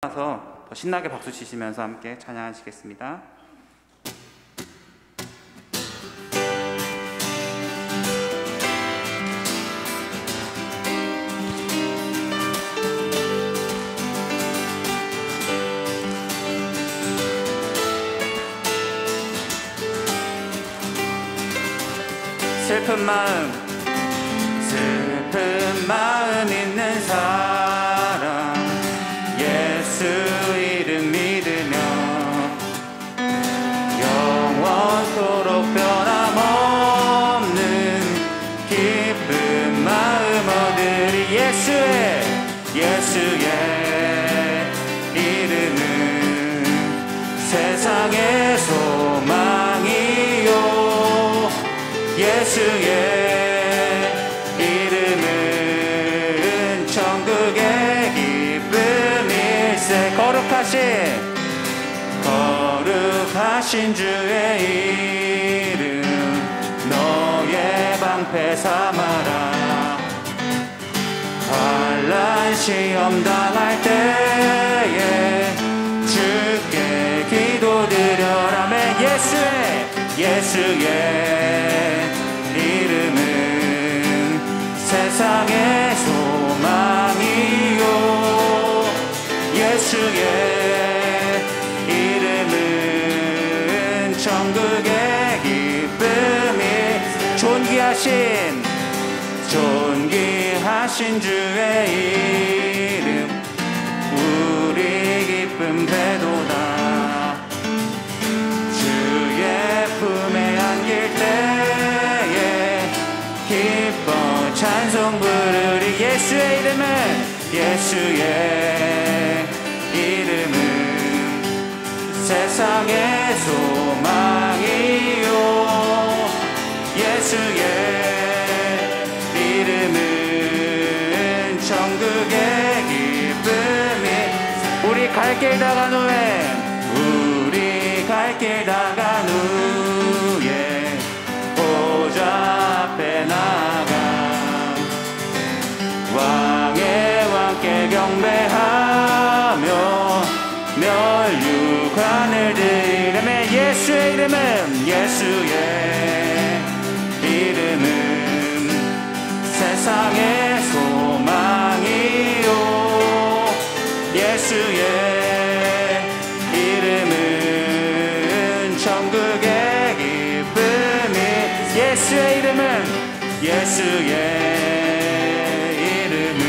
더 신나게 박수 치시면서 함께 찬양하시겠습니다. 슬픈 마음 있는 사람 예수 이름 믿으며 영원토록 변함없는 기쁜 마음 얻으리. 예수의 이름은 세상의 소망이요. 예수의 이름은 천국의 기쁨일세. 거룩하신 주의 이름 너의 방패 삼아라. 환난 시험 당할 때에 주께 기도드려라. 아멘. 예수의 이름은 세상의 소망이요. 예수의 이름은 천국의 기쁨이. 존귀하신 주의 이름 우리 기쁨 되도다. 주의 품에 안길 때에 기뻐 찬송 부르리. 예수의 이름은 세상의 소망이요. 예수의 이름은 천국의 기쁨이. 우리 갈 길 다간 후에 보좌 앞에 나가 왕의 왕께 경배하며 멸류관을 드리려면 예수의 이름은 세상의 소망이요. 예수의 이름은 천국의 기쁨이. 예수의 이름은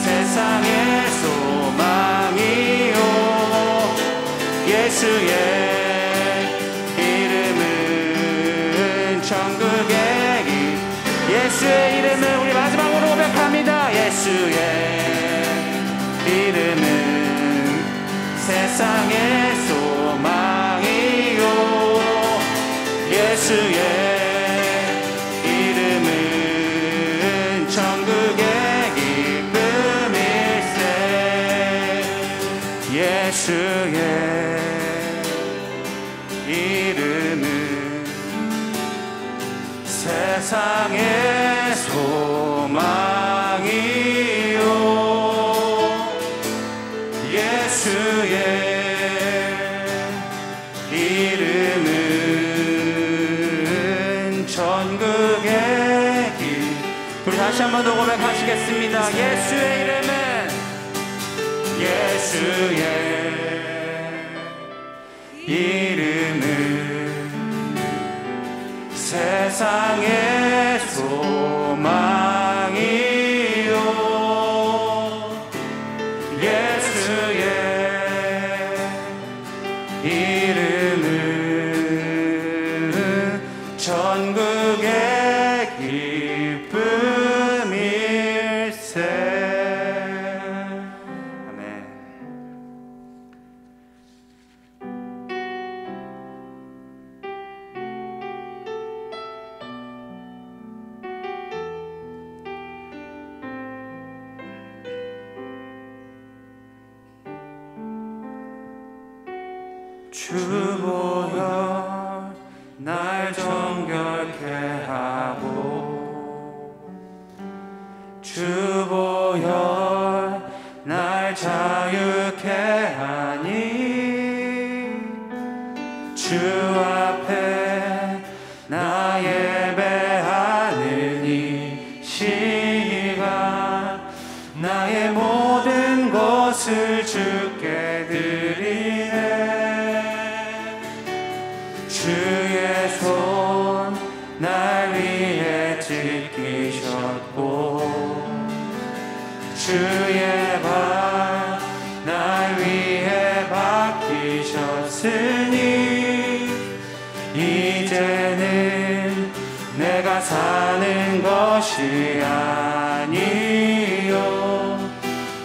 세상의 소망이요. 예수의 이름은 천국의 예수의 이름은 우리 마지막으로 고백합니다. 예수의 이름은 세상의 소망이요. 예수의 이름은 천국의 기쁨일세. 예수의 이름은 세상의 소망이요. 예수의 이름은 천국의 길. 우리 다시 한 번 더 고백하시겠습니다. 예수의 이름은 세상의 소망이요. 예수의 이름은 천국의 기쁨일세. 아멘. 주보여 날 정결케 하고 주보여 날 자유 자유케 하니 주 앞에 나 예배하는 이 시간 나의 모든 것을 주께 드리네. 주의 손 날 위해 지키셨고 주의 발 날 위해 박히셨으니 이제는 내가 사는 것이 아니요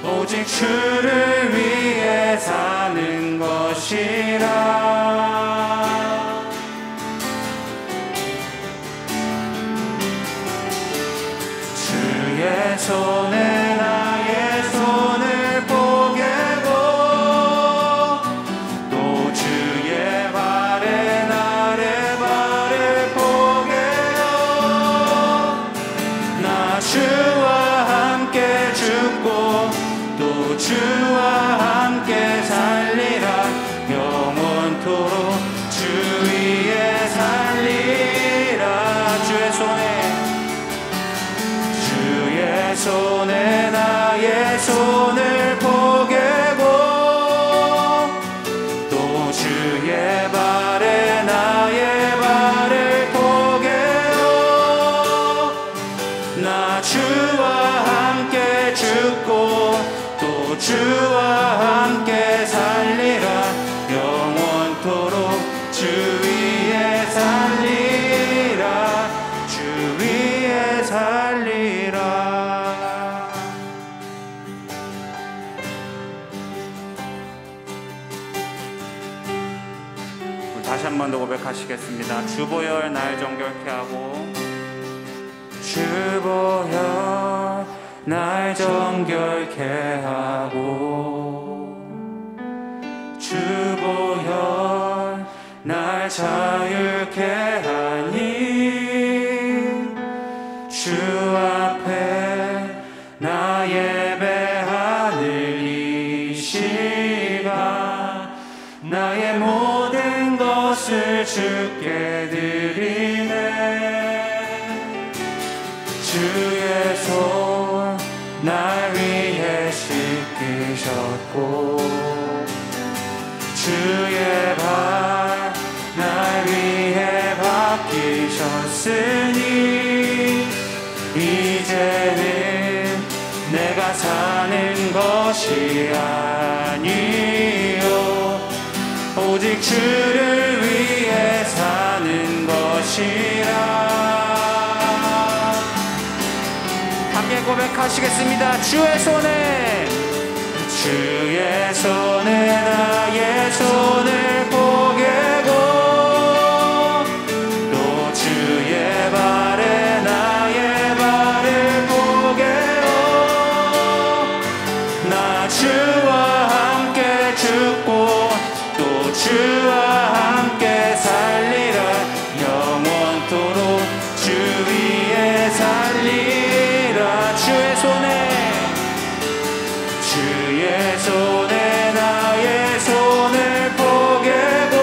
오직 주를 위해 사는 것이라. 주의 손에 나의 손을 포개고 또 주의 발에 나의 발을 포개어 나 주와 함께 죽고 또 주와 함께 살리라. 영원토록 주 위에 살리라. 주의 손에 나의 손을 포개고 또 주의 발에 나의 발을 포개어 나 주와 함께 죽고 또 주와 함께 살리라. 영원토록 주 위에 살리라. 주 위에 살리라. 다시 한 번 더 고백하시겠습니다. 주보혈 날 정결케 하고 주보혈 날 정결케 하고 주보혈 날 자유케 하니 주 앞에 나 예배하는 이 시간 나의 모든 것을 주께 드리네. 주의 손 날 위해 씻기셨고 주의 발 날 위해 박히셨으니 이제는 내가 사는 것이 아니요 오직 주를 위해 사는 것이라. 함께 고백하시겠습니다. 주의 손에 나의 손을 포개고 또 주의 발에 나의 발을 포개어 나 주와 함께 죽고 또 주와 함께 살리라. 영원토록 주 위에 살리라. 주의 손에 나의 손을 포개고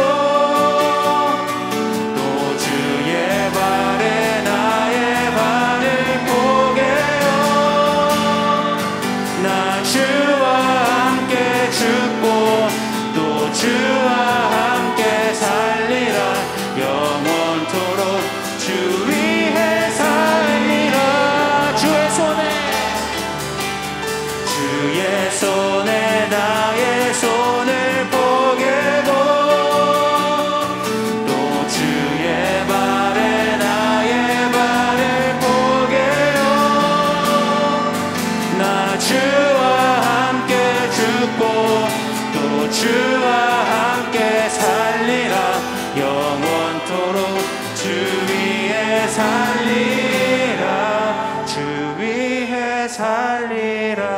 또 주의 발에 나의 발을 포개어 나 주와 함께 죽고 또 주와 함께 살리라. 영원토록 주 위에 살리라. 주의 손에 나의 손을 포개고 또 주의 발에 나의 발을 포개어 나 주와 함께 죽고 또 주와 함께 살리라. 영원토록 주 위에 살리라. 주 위에 살리라.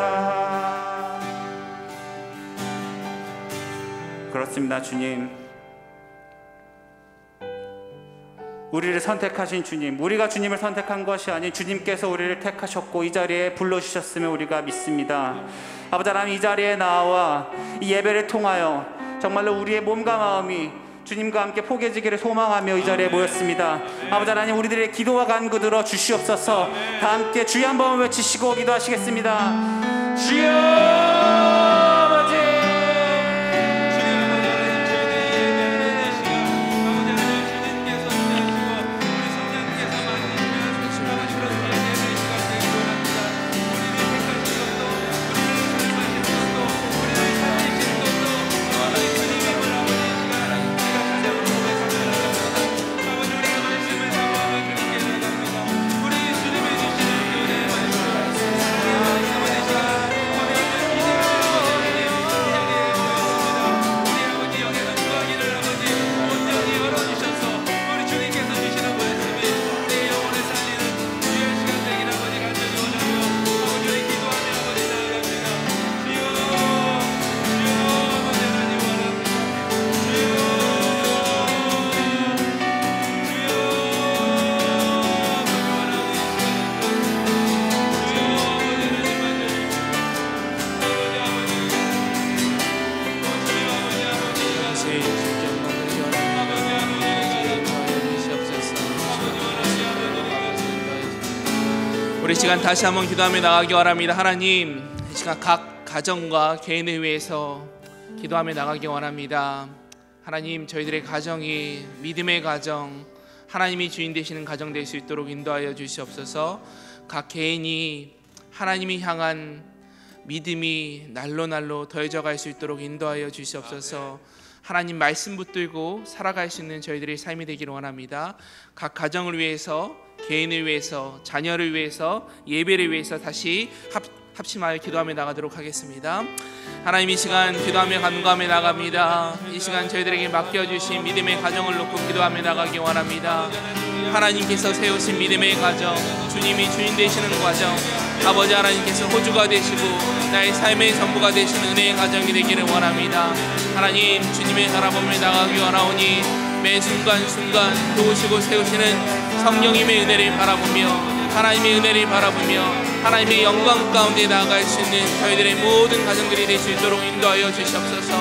그렇습니다. 주님, 우리를 선택하신 주님, 우리가 주님을 선택한 것이 아닌 주님께서 우리를 택하셨고 이 자리에 불러주셨음을 우리가 믿습니다. 아버지 하나님, 이 자리에 나와 이 예배를 통하여 정말로 우리의 몸과 마음이 주님과 함께 포개지기를 소망하며 이 자리에 모였습니다. 아버지 하나님, 우리들의 기도와 간구 들어 주시옵소서. 다 함께 주여 한번 외치시고 기도하시겠습니다. 주여! 우리 시간 다시 한번 기도하며 나가기 원합니다. 하나님, 이 시간 각 가정과 개인을 위해서 기도하며 나가기 원합니다. 하나님, 저희들의 가정이 믿음의 가정, 하나님이 주인 되시는 가정 될 수 있도록 인도하여 주시옵소서. 각 개인이 하나님이 향한 믿음이 날로 날로 더해져 갈 수 있도록 인도하여 주시옵소서. 하나님 말씀 붙들고 살아갈 수 있는 저희들의 삶이 되기를 원합니다. 각 가정을 위해서, 개인을 위해서, 자녀를 위해서, 예배를 위해서 다시 합심하여 기도하며 나가도록 하겠습니다. 하나님, 이 시간 기도하며 간구하며 나갑니다. 이 시간 저희들에게 맡겨주신 믿음의 가정을 놓고 기도하며 나가기 원합니다. 하나님께서 세우신 믿음의 가정, 주님이 주인 되시는 가정, 아버지 하나님께서 호주가 되시고 나의 삶의 전부가 되시는 은혜의 가정이 되기를 원합니다. 하나님, 주님의 바라보며 나가기 원하오니 매 순간순간 도우시고 세우시는 성령님의 은혜를 바라보며, 하나님의 은혜를 바라보며 하나님의 영광 가운데 나아갈 수 있는 저희들의 모든 가정들이 될 수 있도록 인도하여 주시옵소서.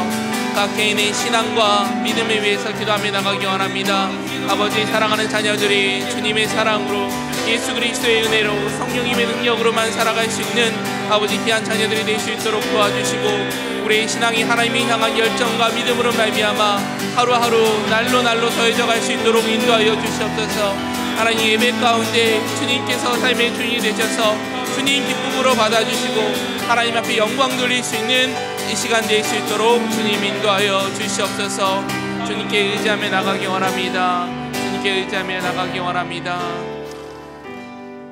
각 개인의 신앙과 믿음을 위해서 기도하며 나가기 원합니다. 아버지, 사랑하는 자녀들이 주님의 사랑으로, 예수 그리스도의 은혜로, 성령님의 능력으로만 살아갈 수 있는 아버지 귀한 자녀들이 될 수 있도록 도와주시고, 우리의 신앙이 하나님을 향한 열정과 믿음으로 말미암아 하루하루 날로 날로 더해져 갈 수 있도록 인도하여 주시옵소서. 하나님, 예배 가운데 주님께서 삶의 주인이 되셔서 주님 기쁨으로 받아주시고 하나님 앞에 영광 돌릴 수 있는 이 시간 될 수 있도록 주님 인도하여 주시옵소서. 주님께 의지하며 나가기 원합니다. 주님께 의지하며 나가기 원합니다.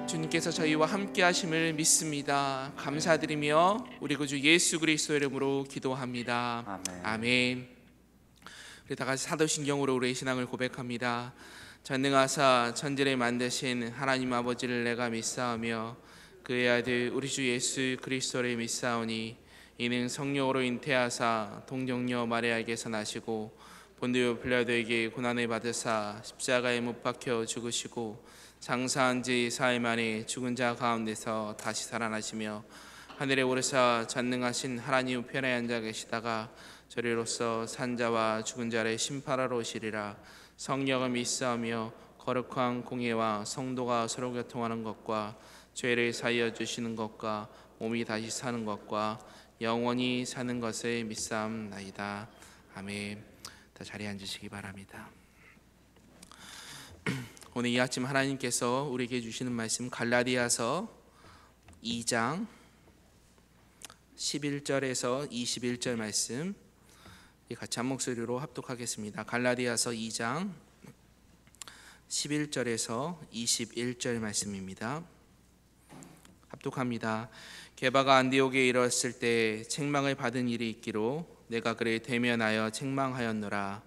주님께서 저희와 함께 하심을 믿습니다. 감사드리며 우리 구주 예수 그리스도의 이름으로 기도합니다. 아멘. 아멘. 우리 다 같이 사도신경으로 우리의 신앙을 고백합니다. 전능하사 천지를 만드신 하나님 아버지를 내가 믿사오며 그의 아들 우리 주 예수 그리스도를 믿사오니 이는 성령으로 잉태하사 동정녀 마리아에게서 나시고 본디오 빌라도에게 고난을 받으사 십자가에 못 박혀 죽으시고 장사한 지 사흘 만에 죽은 자 가운데서 다시 살아나시며 하늘에 오르사 전능하신 하나님 우편에 앉아 계시다가 저리로서 산자와 죽은 자를 심판하러 오시리라. 성령을 믿사오며 거룩한 공예와 성도가 서로 교통하는 것과 죄를 사하여 주시는 것과 몸이 다시 사는 것과 영원히 사는 것을 믿사옵나이다. 아멘. 다 자리에 앉으시기 바랍니다. 오늘 이 아침 하나님께서 우리에게 주시는 말씀 갈라디아서 2장 11절에서 21절 말씀 같이 한 목소리로 합독하겠습니다. 갈라디아서 2장 11절에서 21절 말씀입니다. 합독합니다. 게바가 안디옥에 이르렀을 때 책망을 받은 일이 있기로 내가 그를 대면하여 책망하였노라.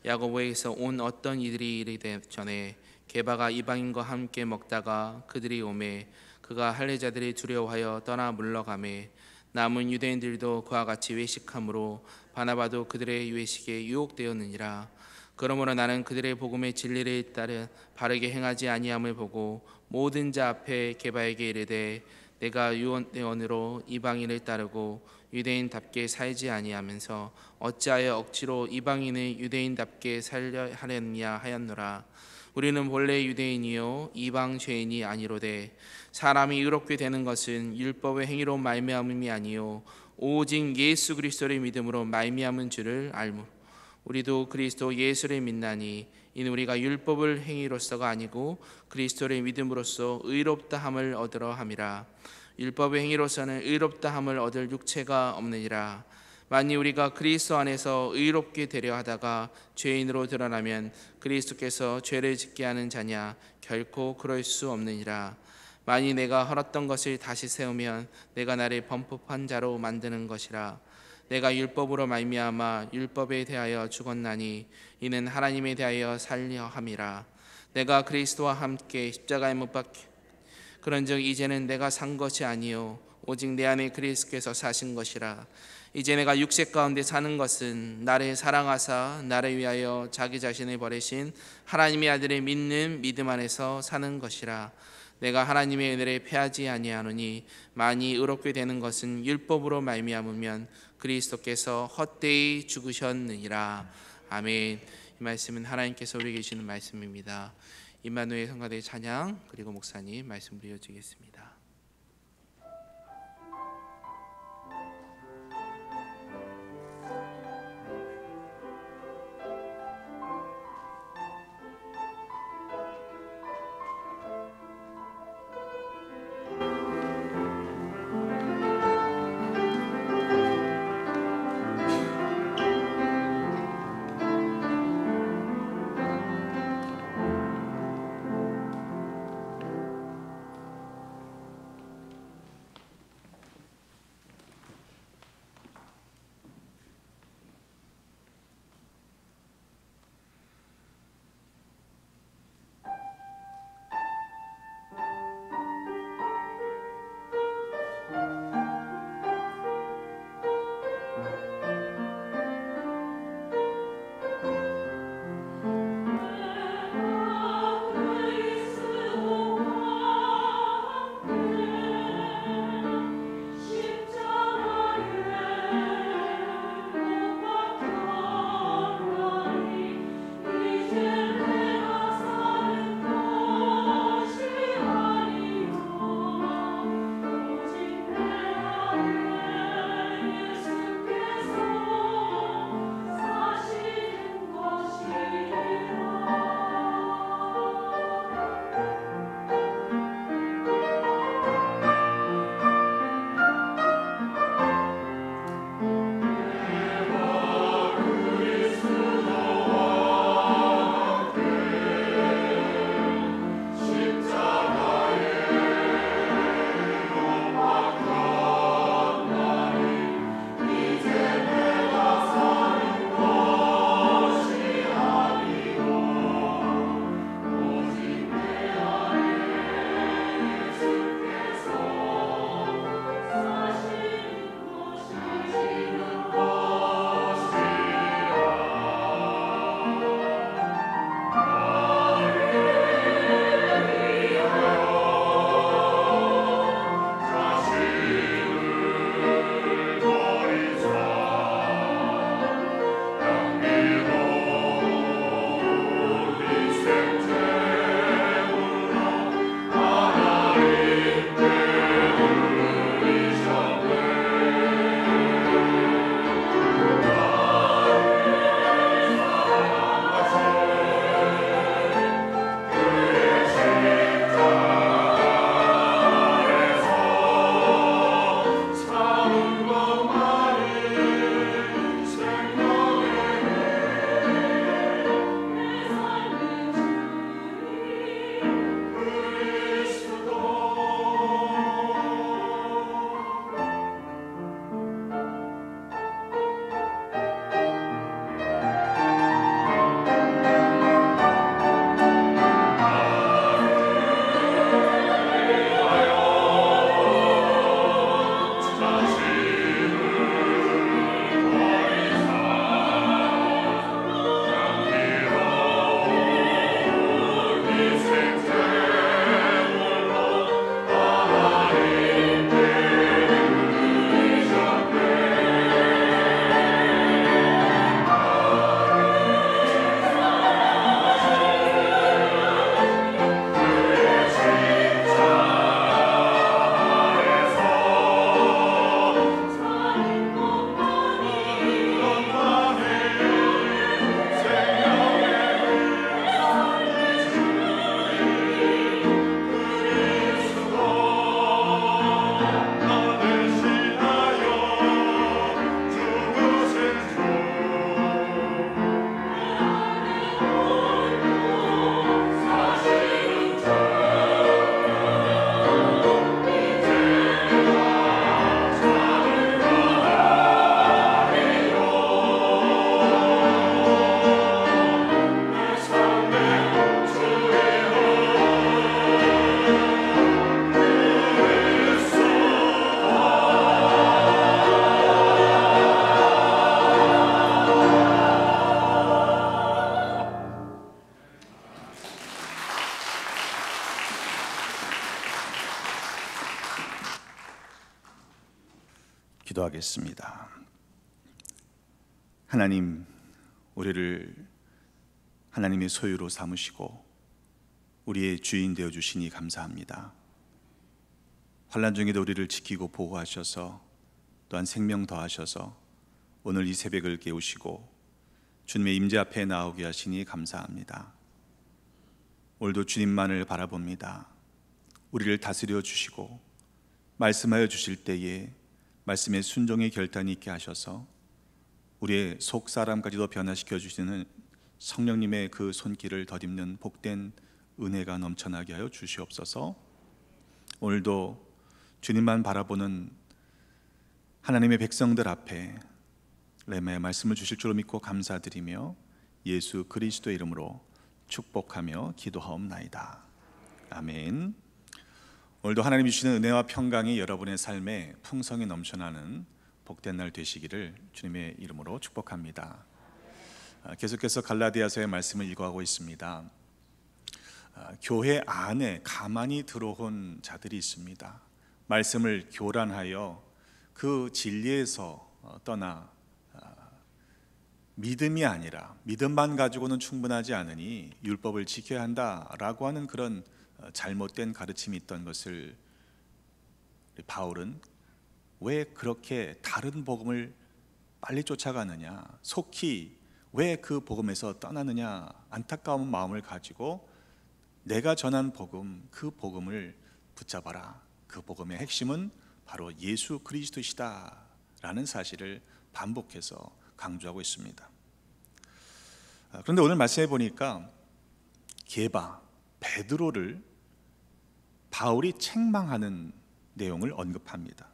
야고보에게서 온 어떤 이들이 이르기 전에 게바가 이방인과 함께 먹다가 그들이 오매 그가 할례자들이 두려워하여 떠나 물러가매 남은 유대인들도 그와 같이 외식함으로 바나바도 그들의 외식에 유혹되었느니라. 그러므로 나는 그들의 복음의 진리를 따라 바르게 행하지 아니함을 보고 모든 자 앞에 게바에게 이르되 내가 유대원으로 이방인을 따르고 유대인답게 살지 아니하면서 어찌하여 억지로 이방인을 유대인답게 살려 하렸냐 하였노라. 우리는 본래 유대인이요 이방 죄인이 아니로되 사람이 의롭게 되는 것은 율법의 행위로 말미암음이 아니요 오직 예수 그리스도를 믿음으로 말미암은 줄을 알므로 우리도 그리스도 예수를 믿나니 이는 우리가 율법을 행위로서가 아니고 그리스도를 믿음으로써 의롭다함을 얻으러 함이라. 율법의 행위로서는 의롭다함을 얻을 육체가 없느니라. 만일 우리가 그리스도 안에서 의롭게 되려 하다가 죄인으로 드러나면 그리스도께서 죄를 짓게 하는 자냐? 결코 그럴 수 없느니라. 만일 내가 헐었던 것을 다시 세우면 내가 나를 범법한 자로 만드는 것이라. 내가 율법으로 말미암아 율법에 대하여 죽었나니 이는 하나님에 대하여 살려 함이라. 내가 그리스도와 함께 십자가에 못 박혀 그런즉 이제는 내가 산 것이 아니요 오직 내 안에 그리스도께서 사신 것이라. 이제 내가 육체 가운데 사는 것은 나를 사랑하사 나를 위하여 자기 자신을 버리신 하나님의 아들을 믿는 믿음 안에서 사는 것이라. 내가 하나님의 은혜를 패하지 아니하노니 만일 의롭게 되는 것은 율법으로 말미암으면 그리스도께서 헛되이 죽으셨느니라. 아멘. 이 말씀은 하나님께서 우리에게 주시는 말씀입니다. 임마누엘 성가대의 찬양 그리고 목사님 말씀 이어지겠습니다. 기도하겠습니다. 하나님, 우리를 하나님의 소유로 삼으시고 우리의 주인 되어 주시니 감사합니다. 환난 중에도 우리를 지키고 보호하셔서 또한 생명 더하셔서 오늘 이 새벽을 깨우시고 주님의 임재 앞에 나오게 하시니 감사합니다. 오늘도 주님만을 바라봅니다. 우리를 다스려 주시고 말씀하여 주실 때에 말씀의 순종의 결단이 있게 하셔서 우리의 속 사람까지도 변화시켜 주시는 성령님의 그 손길을 덧입는 복된 은혜가 넘쳐나게 하여 주시옵소서. 오늘도 주님만 바라보는 하나님의 백성들 앞에 레마의 말씀을 주실 줄로 믿고 감사드리며 예수 그리스도의 이름으로 축복하며 기도하옵나이다. 아멘. 오늘도 하나님 주시는 은혜와 평강이 여러분의 삶에 풍성히 넘쳐나는 복된 날 되시기를 주님의 이름으로 축복합니다. 계속해서 갈라디아서의 말씀을 읽어가고 있습니다. 교회 안에 가만히 들어온 자들이 있습니다. 말씀을 교란하여 그 진리에서 떠나 믿음이 아니라 믿음만 가지고는 충분하지 않으니 율법을 지켜야 한다라고 하는 그런 잘못된 가르침이 있던 것을 바울은 왜 그렇게 다른 복음을 빨리 쫓아가느냐, 속히 왜 그 복음에서 떠나느냐 안타까운 마음을 가지고 내가 전한 복음, 그 복음을 붙잡아라. 그 복음의 핵심은 바로 예수 그리스도시다 라는 사실을 반복해서 강조하고 있습니다. 그런데 오늘 말씀해 보니까 게바, 베드로를 바울이 책망하는 내용을 언급합니다.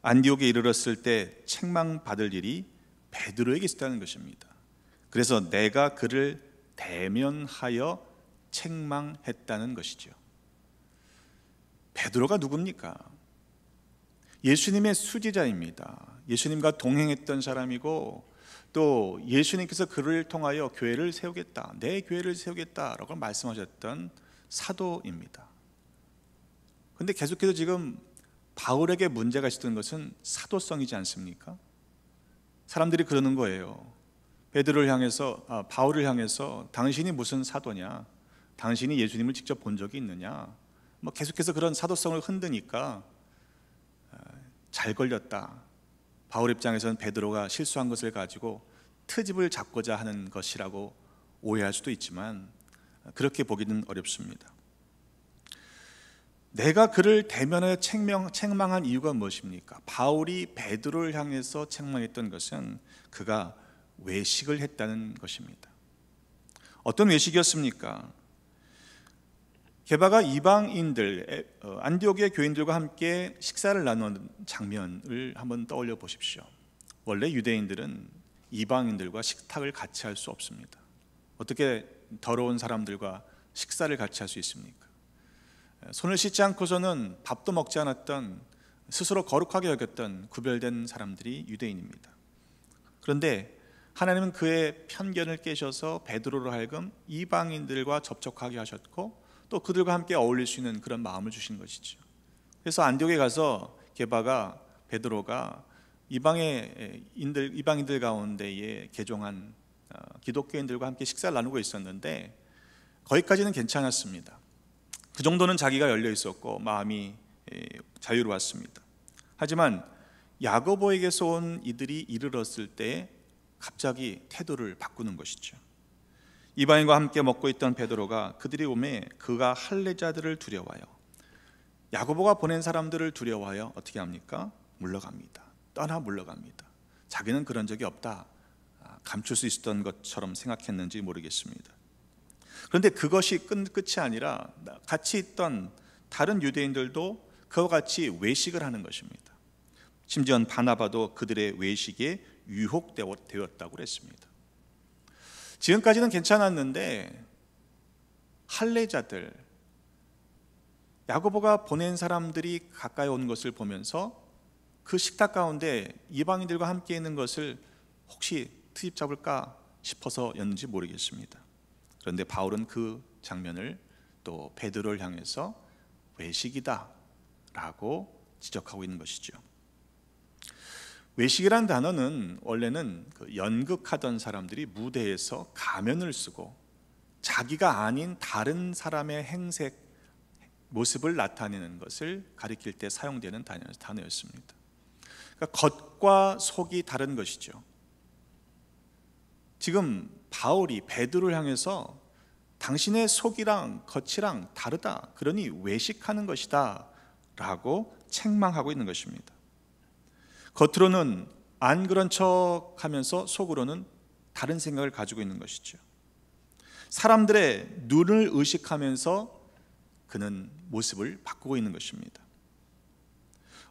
안디옥에 이르렀을 때 책망받을 일이 베드로에게 있었다는 것입니다. 그래서 내가 그를 대면하여 책망했다는 것이죠. 베드로가 누굽니까? 예수님의 수지자입니다. 예수님과 동행했던 사람이고 또 예수님께서 그를 통하여 교회를 세우겠다, 내 교회를 세우겠다라고 말씀하셨던 사도입니다. 그런데 계속해서 지금 바울에게 문제가 있었던 것은 사도성이지 않습니까? 사람들이 그러는 거예요. 베드로를 향해서, 바울을 향해서 당신이 무슨 사도냐? 당신이 예수님을 직접 본 적이 있느냐? 계속해서 그런 사도성을 흔드니까 잘 걸렸다. 바울 입장에서는 베드로가 실수한 것을 가지고 트집을 잡고자 하는 것이라고 오해할 수도 있지만 그렇게 보기는 어렵습니다. 내가 그를 대면하여 책망한 이유가 무엇입니까? 바울이 베드로를 향해서 책망했던 것은 그가 외식을 했다는 것입니다. 어떤 외식이었습니까? 게바가 이방인들, 안디옥의 교인들과 함께 식사를 나누는 장면을 한번 떠올려 보십시오. 원래 유대인들은 이방인들과 식탁을 같이 할 수 없습니다. 어떻게 더러운 사람들과 식사를 같이 할 수 있습니까? 손을 씻지 않고서는 밥도 먹지 않았던, 스스로 거룩하게 여겼던 구별된 사람들이 유대인입니다. 그런데 하나님은 그의 편견을 깨셔서 베드로로 하여금 이방인들과 접촉하게 하셨고 또 그들과 함께 어울릴 수 있는 그런 마음을 주신 것이죠. 그래서 안디옥에 가서 게바가, 베드로가 이방인들 가운데에 개종한 기독교인들과 함께 식사를 나누고 있었는데 거기까지는 괜찮았습니다. 그 정도는 자기가 열려 있었고 마음이 자유로웠습니다. 하지만 야고보에게서 온 이들이 이르렀을 때 갑자기 태도를 바꾸는 것이죠. 이방인과 함께 먹고 있던 베드로가 그들이 오매 그가 할례자들을 두려워하여, 야고보가 보낸 사람들을 두려워하여 어떻게 합니까? 물러갑니다. 떠나 물러갑니다. 자기는 그런 적이 없다, 감출 수 있었던 것처럼 생각했는지 모르겠습니다. 그런데 그것이 끝이 아니라 같이 있던 다른 유대인들도 그와 같이 외식을 하는 것입니다. 심지어 바나바도 그들의 외식에 유혹되었다고 했습니다. 지금까지는 괜찮았는데 할례자들, 야고보가 보낸 사람들이 가까이 온 것을 보면서 그 식탁 가운데 이방인들과 함께 있는 것을 혹시 트집 잡을까 싶어서였는지 모르겠습니다. 그런데 바울은 그 장면을 또 베드로를 향해서 외식이다 라고 지적하고 있는 것이죠. 외식이란 단어는 원래는 그 연극하던 사람들이 무대에서 가면을 쓰고 자기가 아닌 다른 사람의 행색, 모습을 나타내는 것을 가리킬 때 사용되는 단어였습니다. 그러니까 겉과 속이 다른 것이죠. 지금 바울이 베드로를 향해서 당신의 속이랑 겉이랑 다르다, 그러니 외식하는 것이다 라고 책망하고 있는 것입니다. 겉으로는 안 그런 척 하면서 속으로는 다른 생각을 가지고 있는 것이죠. 사람들의 눈을 의식하면서 그는 모습을 바꾸고 있는 것입니다.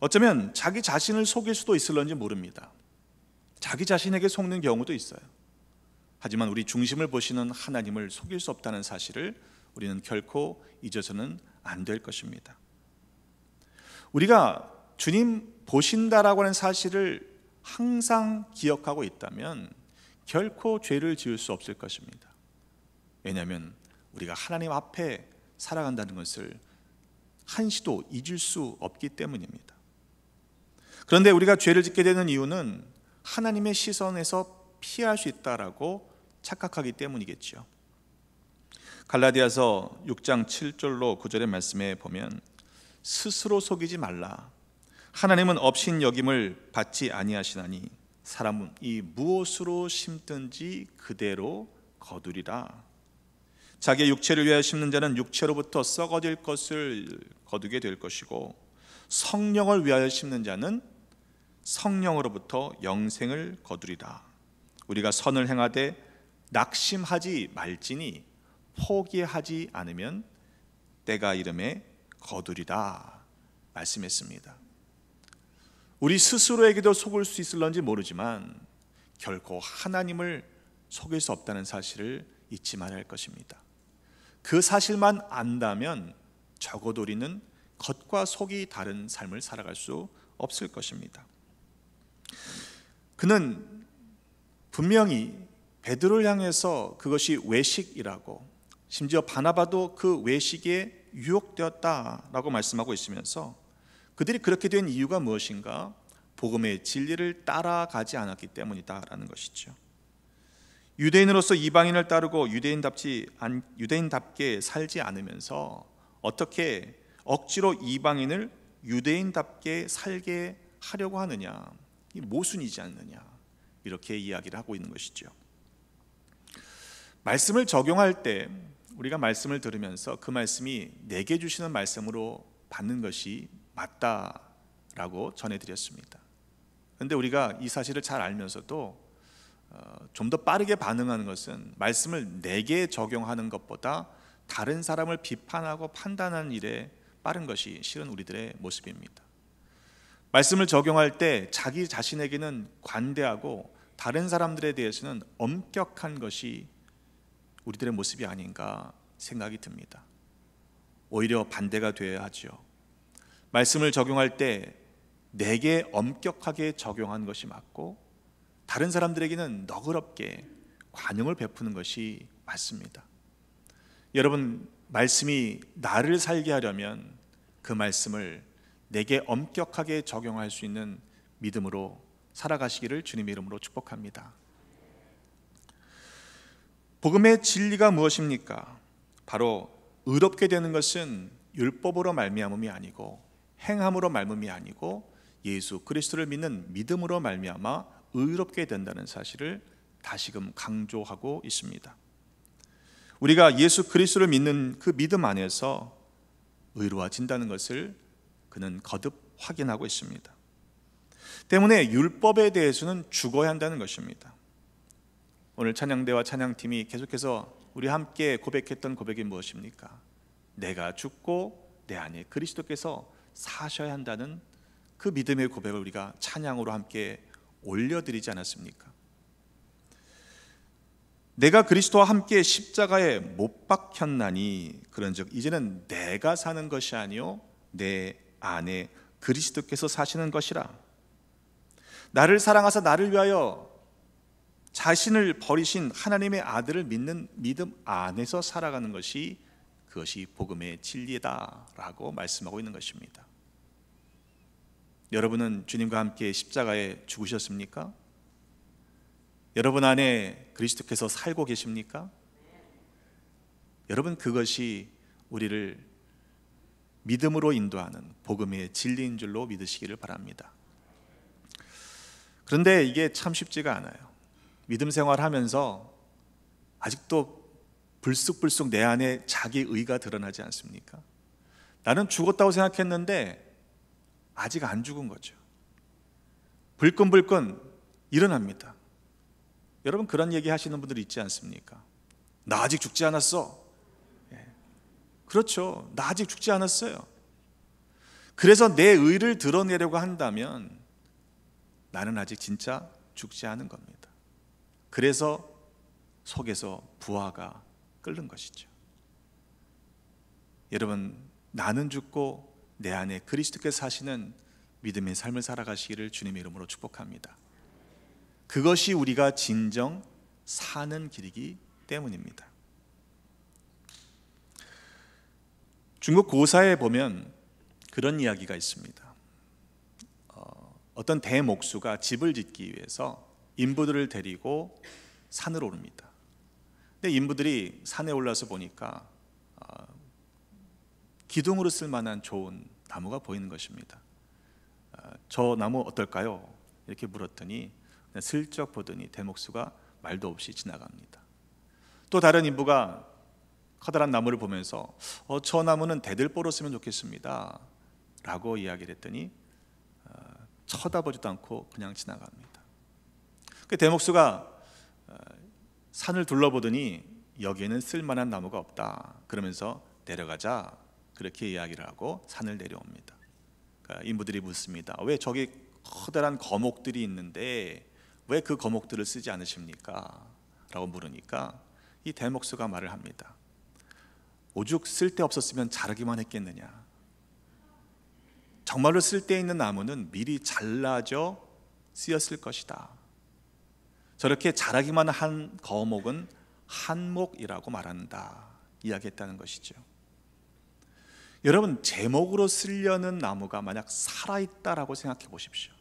어쩌면 자기 자신을 속일 수도 있을런지 모릅니다. 자기 자신에게 속는 경우도 있어요. 하지만 우리 중심을 보시는 하나님을 속일 수 없다는 사실을 우리는 결코 잊어서는 안 될 것입니다. 우리가 주님 보신다라고 하는 사실을 항상 기억하고 있다면 결코 죄를 지을 수 없을 것입니다. 왜냐하면 우리가 하나님 앞에 살아간다는 것을 한시도 잊을 수 없기 때문입니다. 그런데 우리가 죄를 짓게 되는 이유는 하나님의 시선에서 피할 수 있다라고 착각하기 때문이겠죠. 갈라디아서 6장 7절로 9절의 말씀에 보면 스스로 속이지 말라. 하나님은 업신 여김을 받지 아니하시나니 사람은 이 무엇으로 심든지 그대로 거두리라. 자기의 육체를 위하여 심는 자는 육체로부터 썩어질 것을 거두게 될 것이고 성령을 위하여 심는 자는 성령으로부터 영생을 거두리라. 우리가 선을 행하되 낙심하지 말지니 포기하지 않으면 때가 이름에 거두리라 말씀했습니다. 우리 스스로에게도 속을 수 있을런지 모르지만 결코 하나님을 속일 수 없다는 사실을 잊지 말아야 할 것입니다. 그 사실만 안다면 적어도 우리는 겉과 속이 다른 삶을 살아갈 수 없을 것입니다. 그는 분명히 베드로를 향해서 그것이 외식이라고, 심지어 바나바도 그 외식에 유혹되었다라고 말씀하고 있으면서 그들이 그렇게 된 이유가 무엇인가? 복음의 진리를 따라가지 않았기 때문이다라는 것이죠. 유대인으로서 이방인을 따르고 유대인답게 살지 않으면서 어떻게 억지로 이방인을 유대인답게 살게 하려고 하느냐, 이 모순이지 않느냐, 이렇게 이야기를 하고 있는 것이죠. 말씀을 적용할 때 우리가 말씀을 들으면서 그 말씀이 내게 주시는 말씀으로 받는 것이 맞다라고 전해드렸습니다. 그런데 우리가 이 사실을 잘 알면서도 좀 더 빠르게 반응하는 것은 말씀을 내게 적용하는 것보다 다른 사람을 비판하고 판단하는 일에 빠른 것이 실은 우리들의 모습입니다. 말씀을 적용할 때 자기 자신에게는 관대하고 다른 사람들에 대해서는 엄격한 것이 우리들의 모습이 아닌가 생각이 듭니다. 오히려 반대가 되어야 하죠. 말씀을 적용할 때 내게 엄격하게 적용하는 것이 맞고 다른 사람들에게는 너그럽게 관용을 베푸는 것이 맞습니다. 여러분, 말씀이 나를 살게 하려면 그 말씀을 내게 엄격하게 적용할 수 있는 믿음으로 살아가시기를 주님의 이름으로 축복합니다. 복음의 진리가 무엇입니까? 바로 의롭게 되는 것은 율법으로 말미암음이 아니고 행함으로 말미암음이 아니고 예수 그리스도를 믿는 믿음으로 말미암아 의롭게 된다는 사실을 다시금 강조하고 있습니다. 우리가 예수 그리스도를 믿는 그 믿음 안에서 의로워진다는 것을 그는 거듭 확인하고 있습니다. 때문에 율법에 대해서는 죽어야 한다는 것입니다. 오늘 찬양대와 찬양팀이 계속해서 우리 함께 고백했던 고백이 무엇입니까? 내가 죽고 내 안에 그리스도께서 사셔야 한다는 그 믿음의 고백을 우리가 찬양으로 함께 올려드리지 않았습니까? 내가 그리스도와 함께 십자가에 못 박혔나니 그런즉 이제는 내가 사는 것이 아니요 내 안에 그리스도께서 사시는 것이라. 나를 사랑하사 나를 위하여 자신을 버리신 하나님의 아들을 믿는 믿음 안에서 살아가는 것이 그것이 복음의 진리다라고 말씀하고 있는 것입니다. 여러분은 주님과 함께 십자가에 죽으셨습니까? 여러분 안에 그리스도께서 살고 계십니까? 여러분, 그것이 우리를 믿음으로 인도하는 복음의 진리인 줄로 믿으시기를 바랍니다. 그런데 이게 참 쉽지가 않아요. 믿음 생활하면서 아직도 불쑥불쑥 내 안에 자기 의가 드러나지 않습니까? 나는 죽었다고 생각했는데 아직 안 죽은 거죠. 불끈불끈 일어납니다. 여러분, 그런 얘기 하시는 분들 있지 않습니까? 나 아직 죽지 않았어. 그렇죠. 나 아직 죽지 않았어요. 그래서 내 의를 드러내려고 한다면 나는 아직 진짜 죽지 않은 겁니다. 그래서 속에서 부하가 끓는 것이죠. 여러분, 나는 죽고 내 안에 그리스도께서 사시는 믿음의 삶을 살아가시기를 주님의 이름으로 축복합니다. 그것이 우리가 진정 사는 길이기 때문입니다. 중국 고사에 보면 그런 이야기가 있습니다. 어떤 대목수가 집을 짓기 위해서 인부들을 데리고 산을 오릅니다. 근데 인부들이 산에 올라서 보니까 기둥으로 쓸 만한 좋은 나무가 보이는 것입니다. 저 나무 어떨까요? 이렇게 물었더니 슬쩍 보더니 대목수가 말도 없이 지나갑니다. 또 다른 인부가 커다란 나무를 보면서 저 나무는 대들보로 쓰면 좋겠습니다 라고 이야기를 했더니 쳐다보지도 않고 그냥 지나갑니다. 그 대목수가 산을 둘러보더니 여기에는 쓸만한 나무가 없다 그러면서 내려가자 그렇게 이야기를 하고 산을 내려옵니다. 그러니까 인부들이 묻습니다. 왜 저기 커다란 거목들이 있는데 왜 그 거목들을 쓰지 않으십니까? 라고 물으니까 이 대목수가 말을 합니다. 오죽 쓸데없었으면 자르기만 했겠느냐. 정말로 쓸데있는 나무는 미리 잘라져 쓰였을 것이다. 저렇게 자라기만 한 거목은 한목이라고 말한다 이야기했다는 것이죠. 여러분, 제목으로 쓰려는 나무가 만약 살아있다라고 생각해 보십시오.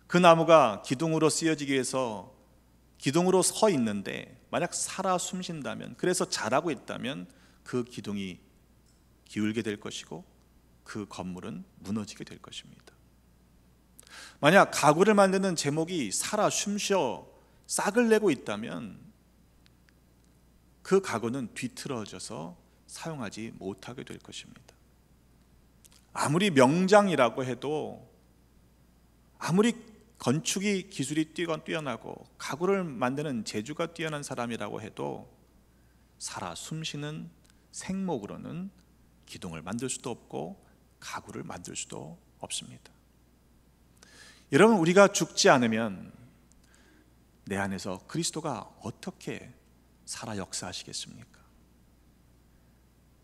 그 나무가 기둥으로 쓰여지기 위해서 기둥으로 서 있는데 만약 살아 숨쉰다면, 그래서 자라고 있다면 그 기둥이 기울게 될 것이고 그 건물은 무너지게 될 것입니다. 만약 가구를 만드는 제목이 살아 숨쉬어 싹을 내고 있다면 그 가구는 뒤틀어져서 사용하지 못하게 될 것입니다. 아무리 명장이라고 해도, 아무리 건축이 기술이 뛰어나고 가구를 만드는 재주가 뛰어난 사람이라고 해도 살아 숨쉬는 생목으로는 기둥을 만들 수도 없고 가구를 만들 수도 없습니다. 여러분, 우리가 죽지 않으면 내 안에서 그리스도가 어떻게 살아 역사하시겠습니까?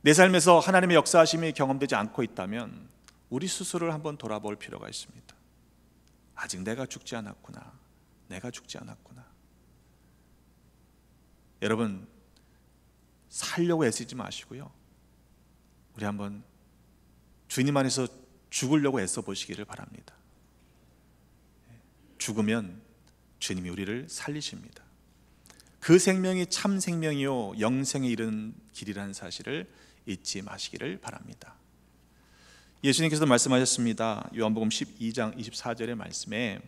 내 삶에서 하나님의 역사하심이 경험되지 않고 있다면 우리 스스로를 한번 돌아볼 필요가 있습니다. 아직 내가 죽지 않았구나. 내가 죽지 않았구나. 여러분, 살려고 애쓰지 마시고요, 우리 한번 주님 안에서 죽으려고 애써 보시기를 바랍니다. 죽으면 주님이 우리를 살리십니다. 그 생명이 참 생명이요 영생에 이르는 길이라는 사실을 잊지 마시기를 바랍니다. 예수님께서 말씀하셨습니다. 요한복음 12장 24절의 말씀에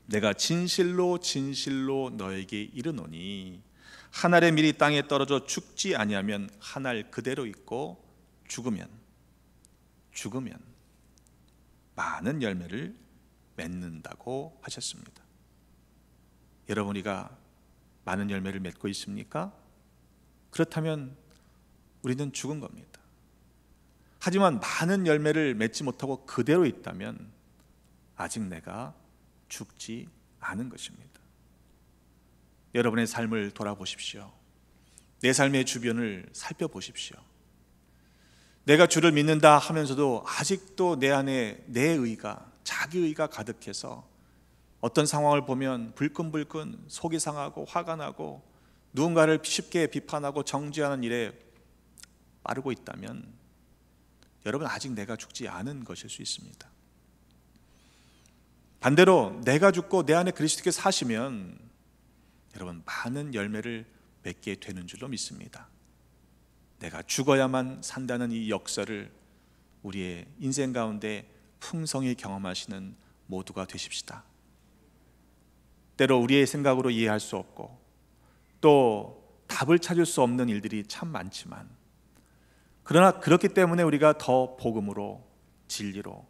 내가 진실로 진실로 너에게 이르노니 한 알의 밀이 땅에 떨어져 죽지 아니하면 한 알 그대로 있고 죽으면 많은 열매를 맺는다고 하셨습니다. 여러분, 우리가 많은 열매를 맺고 있습니까? 그렇다면 우리는 죽은 겁니다. 하지만 많은 열매를 맺지 못하고 그대로 있다면 아직 내가 죽지 않은 것입니다. 여러분의 삶을 돌아보십시오. 내 삶의 주변을 살펴보십시오. 내가 주를 믿는다 하면서도 아직도 내 안에 내 의가, 자기 의가 가득해서 어떤 상황을 보면 불끈불끈 속이 상하고 화가 나고 누군가를 쉽게 비판하고 정죄하는 일에 빠르고 있다면 여러분, 아직 내가 죽지 않은 것일 수 있습니다. 반대로 내가 죽고 내 안에 그리스도께서 사시면 여러분 많은 열매를 맺게 되는 줄로 믿습니다. 내가 죽어야만 산다는 이 역사를 우리의 인생 가운데 풍성히 경험하시는 모두가 되십시다. 때로 우리의 생각으로 이해할 수 없고 또 답을 찾을 수 없는 일들이 참 많지만, 그러나 그렇기 때문에 우리가 더 복음으로, 진리로,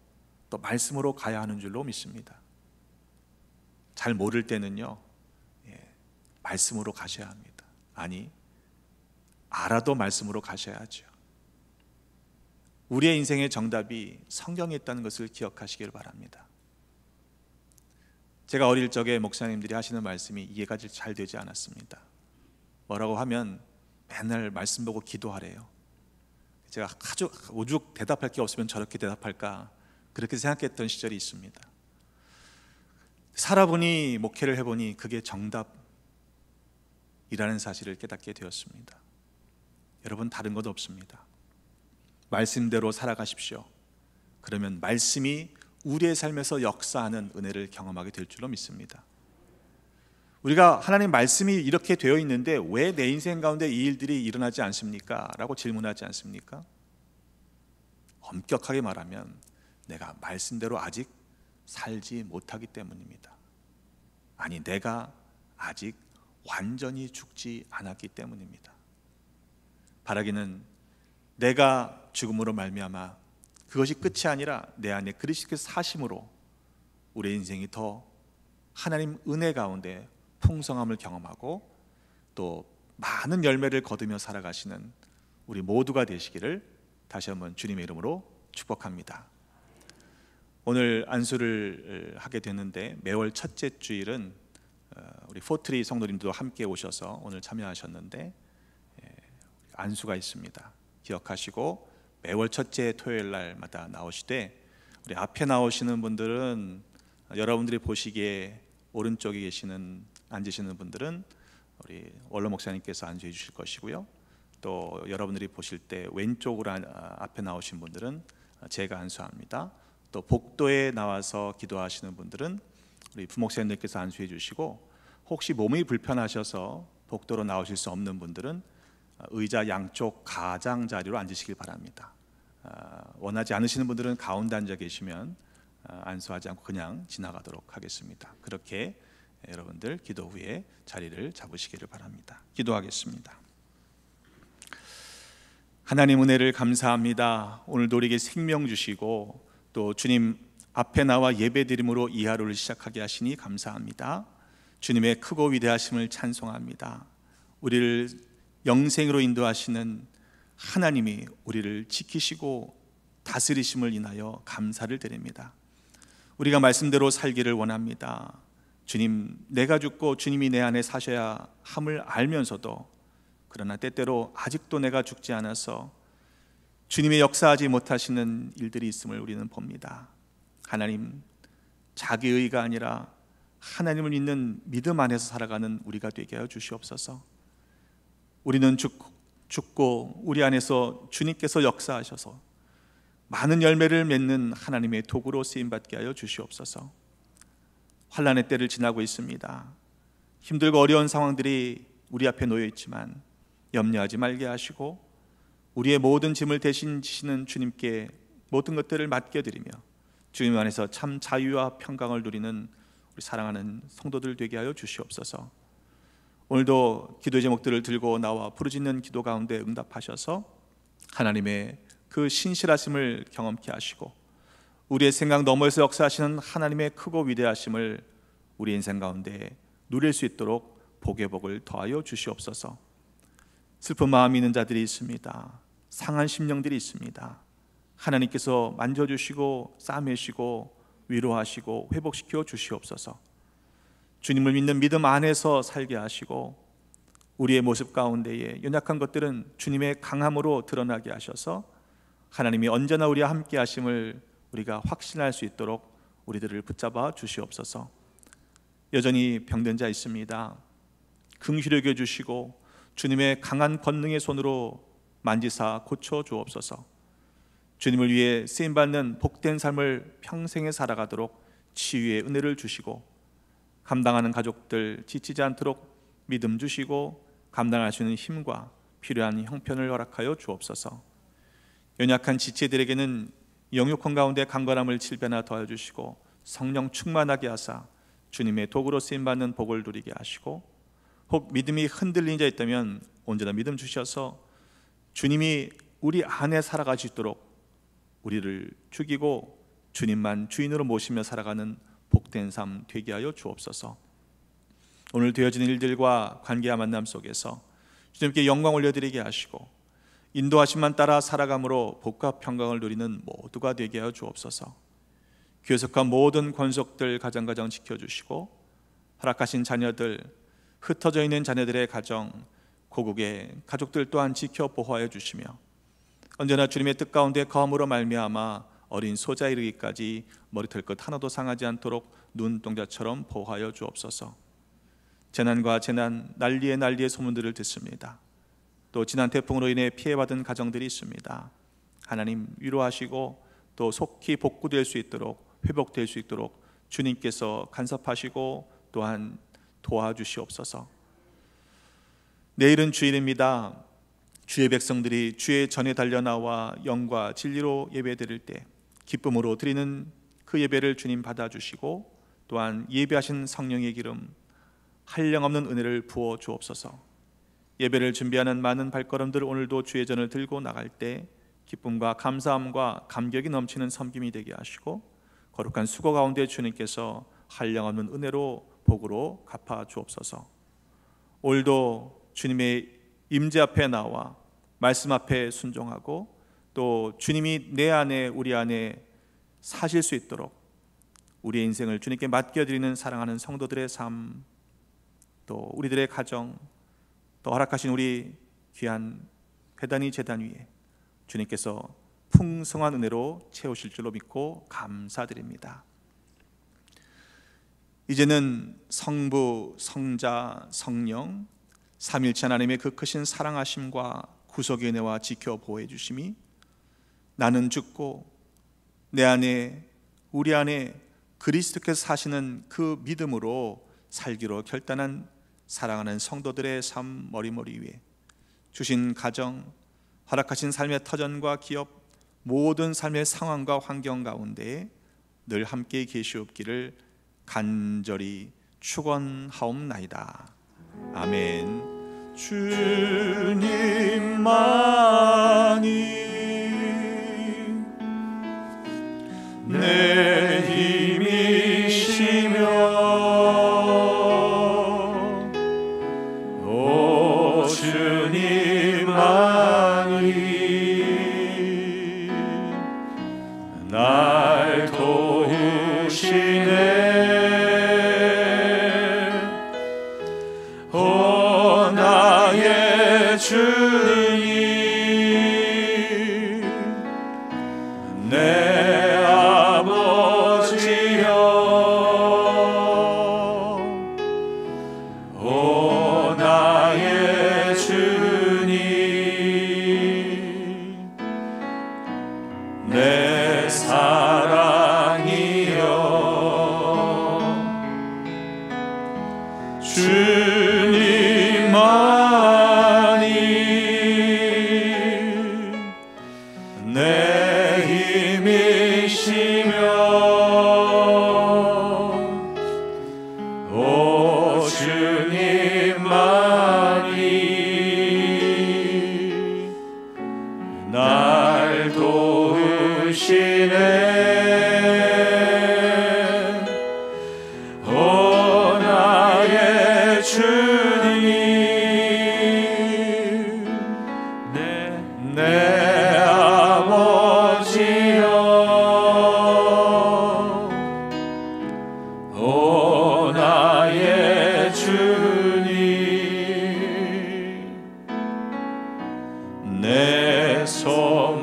또 말씀으로 가야 하는 줄로 믿습니다. 잘 모를 때는요, 말씀으로 가셔야 합니다. 아니, 알아도 말씀으로 가셔야죠. 우리의 인생의 정답이 성경에 있다는 것을 기억하시길 바랍니다. 제가 어릴 적에 목사님들이 하시는 말씀이 이해가 잘 되지 않았습니다. 뭐라고 하면 맨날 말씀 보고 기도하래요. 제가 아주 오죽 대답할 게 없으면 저렇게 대답할까, 그렇게 생각했던 시절이 있습니다. 살아보니, 목회를 해보니 그게 정답이라는 사실을 깨닫게 되었습니다. 여러분, 다른 것 없습니다. 말씀대로 살아가십시오. 그러면 말씀이 우리의 삶에서 역사하는 은혜를 경험하게 될 줄로 믿습니다. 우리가 하나님 말씀이 이렇게 되어 있는데 왜 내 인생 가운데 이 일들이 일어나지 않습니까? 라고 질문하지 않습니까? 엄격하게 말하면 내가 말씀대로 아직 살지 못하기 때문입니다. 아니, 내가 아직 완전히 죽지 않았기 때문입니다. 바라기는 내가 죽음으로 말미암아 그것이 끝이 아니라 내 안에 그리스도께서 사심으로 우리의 인생이 더 하나님 은혜 가운데 풍성함을 경험하고 또 많은 열매를 거두며 살아가시는 우리 모두가 되시기를 다시 한번 주님의 이름으로 축복합니다. 오늘 안수를 하게 되는데 매월 첫째 주일은 우리 포트리 성도님도 함께 오셔서 오늘 참여하셨는데 안수가 있습니다. 기억하시고 매월 첫째 토요일 날마다 나오시되, 우리 앞에 나오시는 분들은 여러분들이 보시기에 오른쪽에 앉으시는 분들은 우리 원로 목사님께서 안수해 주실 것이고요, 또 여러분들이 보실 때 왼쪽으로 앞에 나오신 분들은 제가 안수합니다. 또 복도에 나와서 기도하시는 분들은 우리 부목사님들께서 안수해 주시고, 혹시 몸이 불편하셔서 복도로 나오실 수 없는 분들은 의자 양쪽 가장자리로 앉으시길 바랍니다. 원하지 않으시는 분들은 가운데 앉아 계시면 안수하지 않고 그냥 지나가도록 하겠습니다. 그렇게 여러분들 기도 후에 자리를 잡으시기를 바랍니다. 기도하겠습니다. 하나님 은혜를 감사합니다. 오늘도 우리에게 생명 주시고 또 주님 앞에 나와 예배드림으로 이 하루를 시작하게 하시니 감사합니다. 주님의 크고 위대하심을 찬송합니다. 우리를 영생으로 인도하시는 하나님이 우리를 지키시고 다스리심을 인하여 감사를 드립니다. 우리가 말씀대로 살기를 원합니다. 주님, 내가 죽고 주님이 내 안에 사셔야 함을 알면서도, 그러나 때때로 아직도 내가 죽지 않아서 주님의 역사하지 못하시는 일들이 있음을 우리는 봅니다. 하나님, 자기의가 아니라 하나님을 믿는 믿음 안에서 살아가는 우리가 되게 하여 주시옵소서. 우리는 죽고 우리 안에서 주님께서 역사하셔서 많은 열매를 맺는 하나님의 도구로 쓰임받게 하여 주시옵소서. 환난의 때를 지나고 있습니다. 힘들고 어려운 상황들이 우리 앞에 놓여 있지만 염려하지 말게 하시고 우리의 모든 짐을 대신 지시는 주님께 모든 것들을 맡겨드리며 주님 안에서 참 자유와 평강을 누리는 우리 사랑하는 성도들 되게 하여 주시옵소서. 오늘도 기도의 제목들을 들고 나와 부르짖는 기도 가운데 응답하셔서 하나님의 그 신실하심을 경험케 하시고 우리의 생각 너머에서 역사하시는 하나님의 크고 위대하심을 우리 인생 가운데 누릴 수 있도록 복의 복을 더하여 주시옵소서. 슬픈 마음이 있는 자들이 있습니다. 상한 심령들이 있습니다. 하나님께서 만져주시고 싸매시고 위로하시고 회복시켜 주시옵소서. 주님을 믿는 믿음 안에서 살게 하시고 우리의 모습 가운데에 연약한 것들은 주님의 강함으로 드러나게 하셔서 하나님이 언제나 우리와 함께 하심을 우리가 확신할 수 있도록 우리들을 붙잡아 주시옵소서. 여전히 병든 자 있습니다. 긍휼히 여겨 주시고 주님의 강한 권능의 손으로 만지사 고쳐 주옵소서. 주님을 위해 쓰임받는 복된 삶을 평생에 살아가도록 치유의 은혜를 주시고 감당하는 가족들 지치지 않도록 믿음 주시고 감당할 수 있는 힘과 필요한 형편을 허락하여 주옵소서. 연약한 지체들에게는 영육혼 가운데 강건함을 7배나 더하여 주시고 성령 충만하게 하사 주님의 도구로 쓰임받는 복을 누리게 하시고, 혹 믿음이 흔들린 자 있다면 언제나 믿음 주셔서 주님이 우리 안에 살아갈 수 있도록 우리를 죽이고 주님만 주인으로 모시며 살아가는 복된 삶 되게 하여 주옵소서. 오늘 되어진 일들과 관계와 만남 속에서 주님께 영광 올려드리게 하시고 인도하심만 따라 살아감으로 복과 평강을 누리는 모두가 되게 하여 주옵소서. 교섭과 모든 권속들 가정가정 지켜주시고 허락하신 자녀들, 흩어져 있는 자녀들의 가정, 고국의 가족들 또한 지켜 보호하여 주시며 언제나 주님의 뜻 가운데 거함으로 말미암아 어린 소자 이르기까지 머리털 것 하나도 상하지 않도록 눈동자처럼 보호하여 주옵소서. 재난과 재난, 난리의 소문들을 듣습니다. 또 지난 태풍으로 인해 피해받은 가정들이 있습니다. 하나님 위로하시고 또 속히 복구될 수 있도록, 회복될 수 있도록 주님께서 간섭하시고 또한 도와주시옵소서. 내일은 주일입니다. 주의 백성들이 주의 전에 달려나와 영과 진리로 예배드릴 때 기쁨으로 드리는 그 예배를 주님 받아주시고 또한 예배하신 성령의 기름, 한량없는 은혜를 부어 주옵소서. 예배를 준비하는 많은 발걸음들 오늘도 주의 전을 들고 나갈 때 기쁨과 감사함과 감격이 넘치는 섬김이 되게 하시고 거룩한 수고 가운데 주님께서 한량없는 은혜로 복으로 갚아 주옵소서. 오늘도 주님의 임재 앞에 나와 말씀 앞에 순종하고 또 주님이 내 안에 우리 안에 사실 수 있도록 우리의 인생을 주님께 맡겨드리는 사랑하는 성도들의 삶, 또 우리들의 가정, 또 허락하신 우리 귀한 회단위 제단 위에 주님께서 풍성한 은혜로 채우실 줄로 믿고 감사드립니다. 이제는 성부, 성자, 성령 삼일체 하나님의 그 크신 사랑하심과 구속의 은혜와 지켜 보호해 주심이 나는 죽고 내 안에 우리 안에 그리스도께서 사시는 그 믿음으로 살기로 결단한 사랑하는 성도들의 삶 머리머리 위에 주신 가정, 허락하신 삶의 터전과 기업, 모든 삶의 상황과 환경 가운데 늘 함께 계시옵기를 간절히 축원하옵나이다. 아멘. 주님만이 내 힘이시며 오 주님만이 날 도우시네. 오 나의 주님 내 아버지여 오 나의 주님 내 사랑이여 주님만이 내 힘이시며 오 주님만이 날 도우시네. 오 나의 주님 내 아버지여 오 나의 주님 내 소망이여.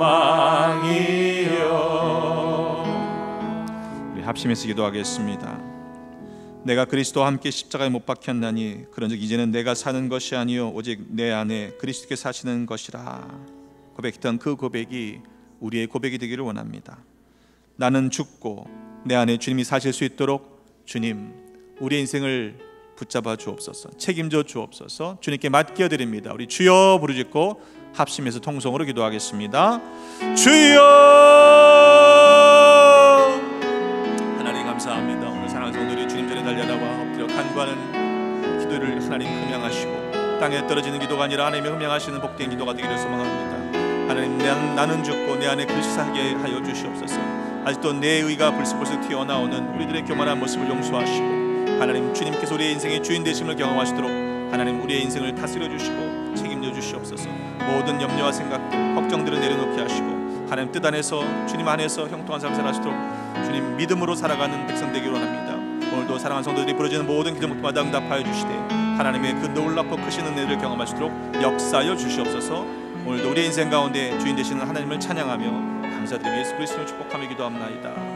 우리 합심해서 기도하겠습니다. 내가 그리스도와 함께 십자가에 못 박혔나니 그런즉 이제는 내가 사는 것이 아니요 오직 내 안에 그리스도께서 사시는 것이라 고백했던 그 고백이 우리의 고백이 되기를 원합니다. 나는 죽고 내 안에 주님이 사실 수 있도록 주님 우리의 인생을 붙잡아 주옵소서. 책임져 주옵소서. 주님께 맡겨드립니다. 우리 주여 부르짖고 합심해서 통성으로 기도하겠습니다. 주여. 하나님 감사합니다. 오늘 사랑하는 성도들이 주님 전에 달려나와 엎드려 간구하는 기도를 하나님 흠양하시고 땅에 떨어지는 기도가 아니라 하나님이 흠양하시는 복된 기도가 되기를 소망합니다. 하나님 나는 죽고 내 안에 그릇이 살게 하여 주시옵소서. 아직도 내 의가 불쑥불쑥 튀어나오는 우리들의 교만한 모습을 용서하시고 하나님 주님께서 우리의 인생의 주인 되심을 경험하시도록 하나님 우리의 인생을 다스려 주시고 책임져 주시옵소서. 모든 염려와 생각들 걱정들을 내려놓게 하시고 하나님 뜻 안에서 주님 안에서 형통한 삶을 살아가시도록 주님 믿음으로 살아가는 백성 되기를 원합니다. 오늘도 사랑하는 성도들이 부르짖는 모든 기도 목마다 응답하여 주시되 하나님의 그 놀랍고 크신 은혜를 경험하시도록 역사하여 주시옵소서. 오늘도 우리의 인생 가운데 주인 되시는 하나님을 찬양하며 감사드리며 예수 그리스도를 축복하며 기도합나이다.